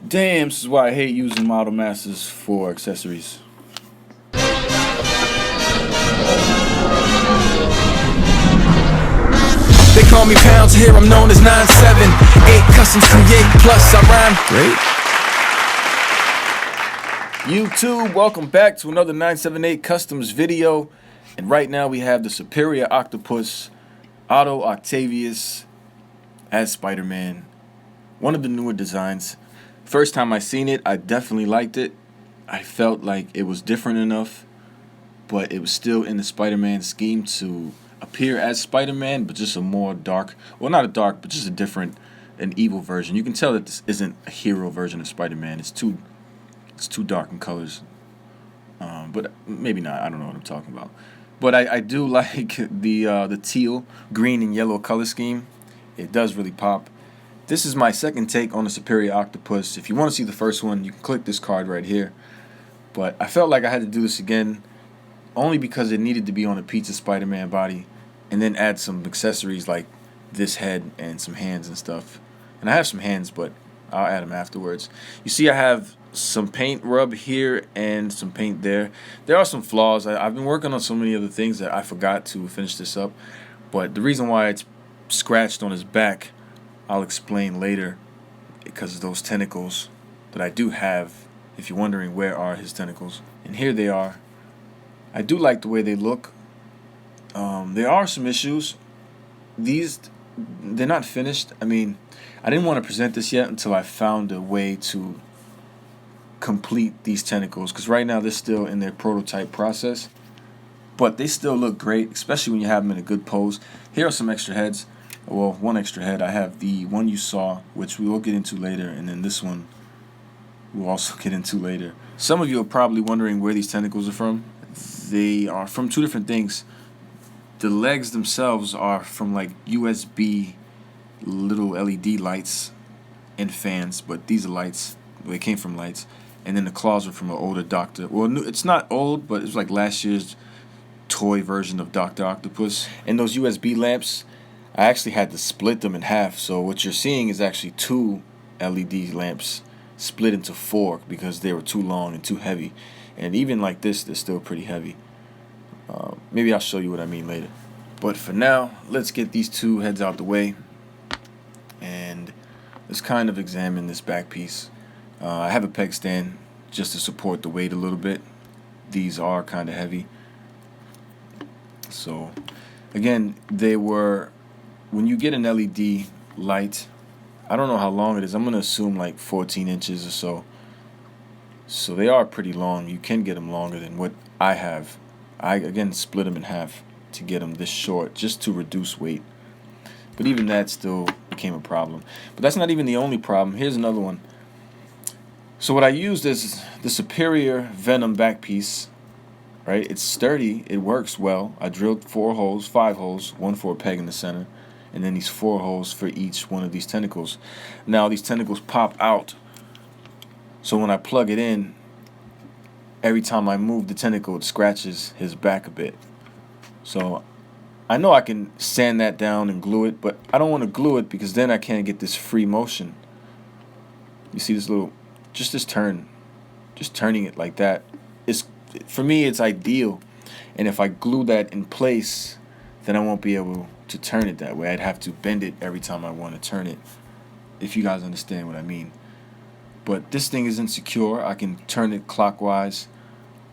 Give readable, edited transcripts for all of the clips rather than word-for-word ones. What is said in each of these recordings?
Damn, this is why I hate using Model Masters for accessories. They call me Pounds, here I'm known as 978 Customs create, plus I rhyme great. YouTube, welcome back to another 978 Customs video. And right now we have the Superior Octopus, Otto Octavius as Spider-Man. One of the newer designs. First time I seen it, I definitely liked it. I felt like it was different enough, but it was still in the Spider-Man scheme to appear as Spider-Man, but just a more dark, well, not a dark, but just a different, an evil version. You can tell that this isn't a hero version of Spider-Man. It's too dark in colors. But maybe not. I don't know what I'm talking about. But I do like the teal, green, and yellow color scheme. It does really pop. This is my second take on the Superior Octopus. If you want to see the first one, you can click this card right here. But I felt like I had to do this again, only because it needed to be on a pizza Spider-Man body, and then add some accessories like this head and some hands and stuff. And I have some hands, but I'll add them afterwards. You see I have some paint rub here and some paint there. There are some flaws. I've been working on so many other things that I forgot to finish this up. But the reason why it's scratched on his back, I'll explain later, because of those tentacles that I do have. If you're wondering where are his tentacles, and here they are. I do like the way they look. There are some issues. They're not finished. I mean, I didn't want to present this yet until I found a way to complete these tentacles, because right now they're still in their prototype process, but they still look great, especially when you have them in a good pose. Here are some extra heads. Well, one extra head. I have the one you saw, which we will get into later, and then this one we'll also get into later. Some of you are probably wondering where these tentacles are from. They are from two different things. The legs themselves are from like USB little LED lights and fans, but these are lights. They came from lights. And then the claws are from an older Doctor. Well, it's not old, but it's like last year's toy version of Dr. Octopus. And those USB lamps, I actually had to split them in half. So what you're seeing is actually two LED lamps split into four because they were too long and too heavy. And even like this, they're still pretty heavy. Maybe I'll show you what I mean later. But for now, let's get these two heads out the way, and let's kind of examine this back piece. I have a peg stand just to support the weight a little bit. These are kind of heavy. So again, when you get an LED light, I don't know how long it is. I'm going to assume like 14 inches or so. So they are pretty long. You can get them longer than what I have. I, again, split them in half to get them this short, just to reduce weight. But even that still became a problem. But that's not even the only problem. Here's another one. So what I used is the Superior Venom back piece. Right? It's sturdy. It works well. I drilled 5 holes, one for a peg in the center, and then these 4 holes for each one of these tentacles. Now these tentacles pop out. So when I plug it in, every time I move the tentacle, it scratches his back a bit. So I know I can sand that down and glue it, but I don't want to glue it because then I can't get this free motion. You see this little, just this turn, just turning it like that. For me, it's ideal. And if I glue that in place, then I won't be able to turn it that way. I'd have to bend it every time I want to turn it, if you guys understand what I mean. But this thing is insecure. I can turn it clockwise,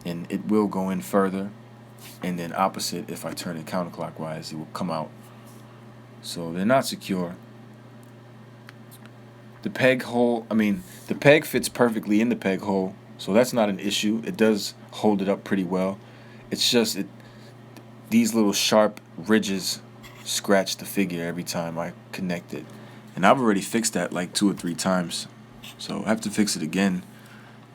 and it will go in further. And then opposite, if I turn it counterclockwise, it will come out. So they're not secure. The peg fits perfectly in the peg hole, so that's not an issue. It does hold it up pretty well. It's just these little sharp ridges scratch the figure every time I connect it. And I've already fixed that like 2 or 3 times. So I have to fix it again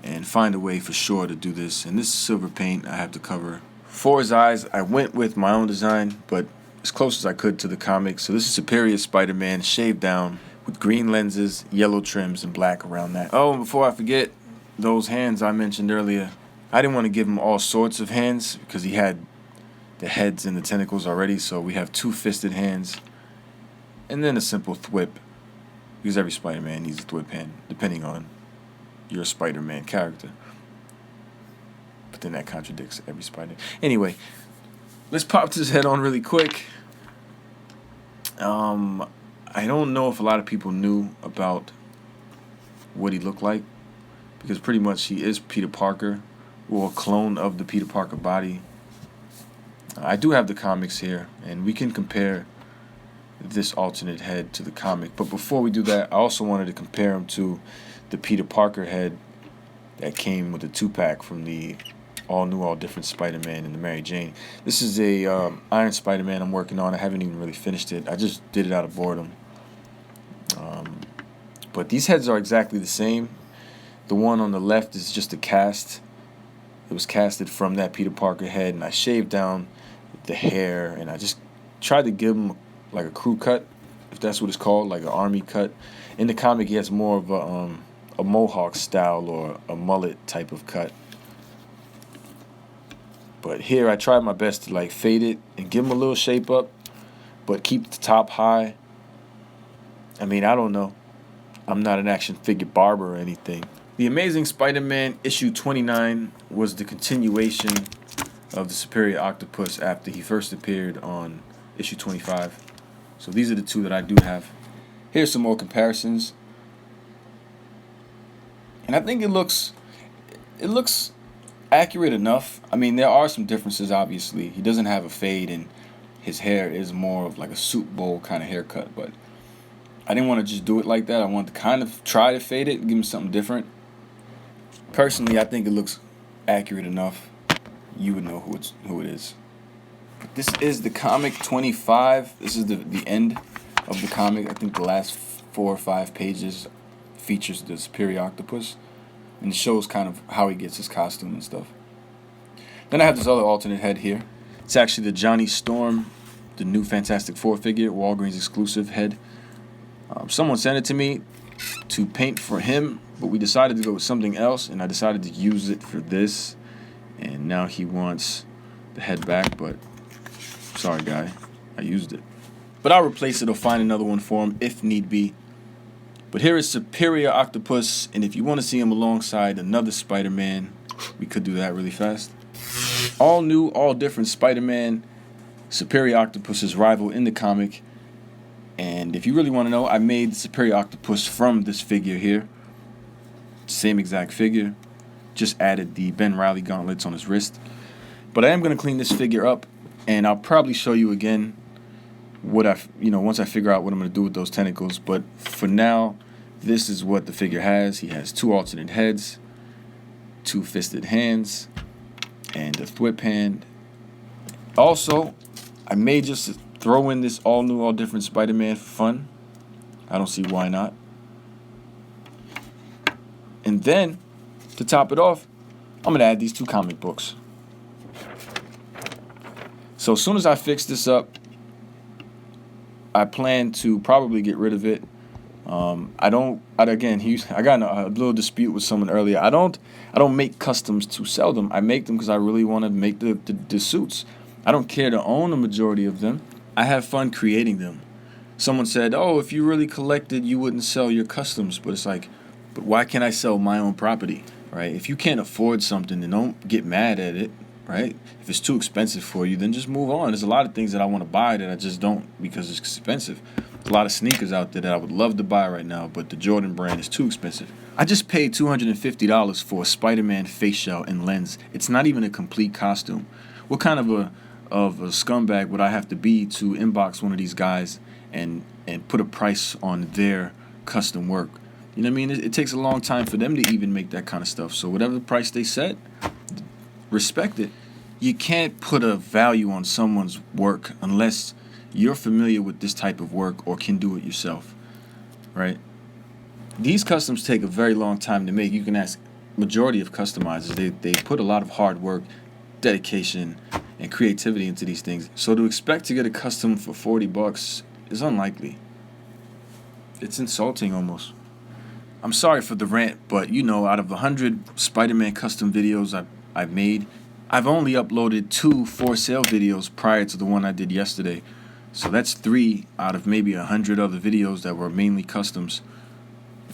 and find a way for sure to do this. And this silver paint I have to cover. For his eyes, I went with my own design, but as close as I could to the comics. So this is Superior Spider-Man shaved down with green lenses, yellow trims, and black around that. Oh, and before I forget, those hands I mentioned earlier, I didn't want to give him all sorts of hands because he had the heads and the tentacles already. So we have 2 fisted hands and then a simple thwip, because every Spider-Man needs a thwip hand, depending on you're a Spider-Man character. But then that contradicts every Spider. Anyway, let's pop this head on really quick. I don't know if a lot of people knew about what he looked like, because pretty much he is Peter Parker, or a clone of the Peter Parker body. I do have the comics here, and we can compare this alternate head to the comic. But before we do that, I also wanted to compare him to the Peter Parker head that came with the 2-pack from the all new, all different Spider-Man and the Mary Jane. This is a Iron Spider-Man I'm working on. I haven't even really finished it. I just did it out of boredom. But these heads are exactly the same. The one on the left is just a cast. It was casted from that Peter Parker head, and I shaved down the hair, and I just tried to give him like a crew cut, if that's what it's called, like an army cut. In the comic, he has more of a mohawk style or a mullet type of cut. But here I tried my best to like fade it and give him a little shape up, but keep the top high. I mean, I don't know. I'm not an action figure barber or anything. The Amazing Spider-Man issue 29 was the continuation of the Superior Octopus after he first appeared on issue 25. So these are the two that I do have. Here's some more comparisons. And I think it looks accurate enough. I mean, there are some differences, obviously. He doesn't have a fade, and his hair is more of like a soup bowl kind of haircut, but I didn't want to just do it like that. I wanted to kind of try to fade it and give him something different. Personally, I think it looks accurate enough. You would know who it is. This is the comic 25. This is the end of the comic. I think the last 4 or 5 pages features the Superior Octopus, and it shows kind of how he gets his costume and stuff. Then I have this other alternate head here. It's actually the Johnny Storm, the new Fantastic Four figure, Walgreens exclusive head. Someone sent it to me to paint for him, but we decided to go with something else, and I decided to use it for this. And now he wants the head back, but sorry, guy, I used it. But I'll replace it or find another one for him if need be. But here is Superior Octopus, and if you want to see him alongside another Spider-Man, we could do that really fast. All new, all different Spider-Man, Superior Octopus's rival in the comic. And if you really want to know, I made the Superior Octopus from this figure here. Same exact figure. Just added the Ben Reilly gauntlets on his wrist. But I am going to clean this figure up, and I'll probably show you again what once I figure out what I'm going to do with those tentacles. But for now, this is what the figure has. He has 2 alternate heads, 2 fisted hands, and a whip hand. Also, I may just throw in this all new, all different Spider-Man for fun. I don't see why not. And then, to top it off, I'm going to add these 2 comic books. So as soon as I fix this up, I plan to probably get rid of it. I got in a little dispute with someone earlier. I don't make customs to sell them. I make them because I really want to make the suits. I don't care to own a majority of them. I have fun creating them. Someone said, "Oh, if you really collected, you wouldn't sell your customs." But it's like, but why can't I sell my own property, right? If you can't afford something, then don't get mad at it, right? If it's too expensive for you, then just move on. There's a lot of things that I want to buy that I just don't because it's expensive. There's a lot of sneakers out there that I would love to buy right now, but the Jordan brand is too expensive. I just paid $250 for a Spider-Man face shell and lens. It's not even a complete costume. What kind of a scumbag would I have to be to inbox one of these guys and put a price on their custom work? You know what I mean? It takes a long time for them to even make that kind of stuff. So whatever the price they set, respect it. You can't put a value on someone's work unless you're familiar with this type of work or can do it yourself, right? These customs take a very long time to make. You can ask majority of customizers. They put a lot of hard work, dedication, and creativity into these things. So to expect to get a custom for $40 is unlikely. It's insulting almost. I'm sorry for the rant, but out of 100 Spider-Man custom videos I've made, I've only uploaded 2 for sale videos prior to the one I did yesterday. So that's 3 out of maybe 100 other videos that were mainly customs.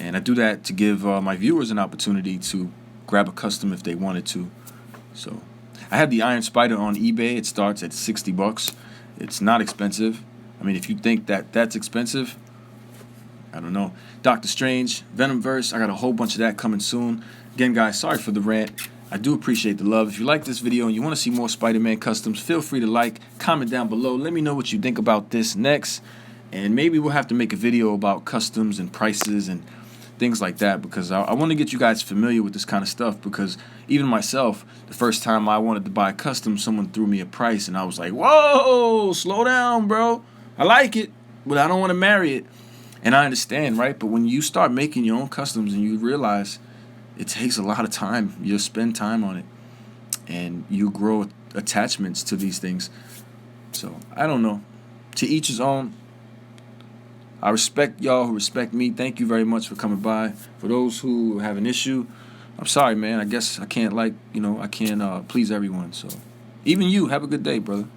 And I do that to give my viewers an opportunity to grab a custom if they wanted to. So I have the Iron Spider on eBay. It starts at $60. It's not expensive. I mean, if you think that that's expensive, I don't know. Doctor Strange, Venomverse, I got a whole bunch of that coming soon. Again, guys, sorry for the rant. I do appreciate the love. If you like this video and you want to see more Spider-Man customs, feel free to like, comment down below. Let me know what you think about this next. And maybe we'll have to make a video about customs and prices and things like that, because I want to get you guys familiar with this kind of stuff, because even myself, the first time I wanted to buy a custom, someone threw me a price and I was like, whoa, slow down, bro. I like it, but I don't want to marry it. And I understand, right? But when you start making your own customs and you realize it takes a lot of time, you spend time on it and you grow attachments to these things. So I don't know, to each his own. I respect y'all who respect me. Thank you very much for coming by. For those who have an issue, I'm sorry, man. I guess I can't, I can't please everyone. So even you, have a good day, brother.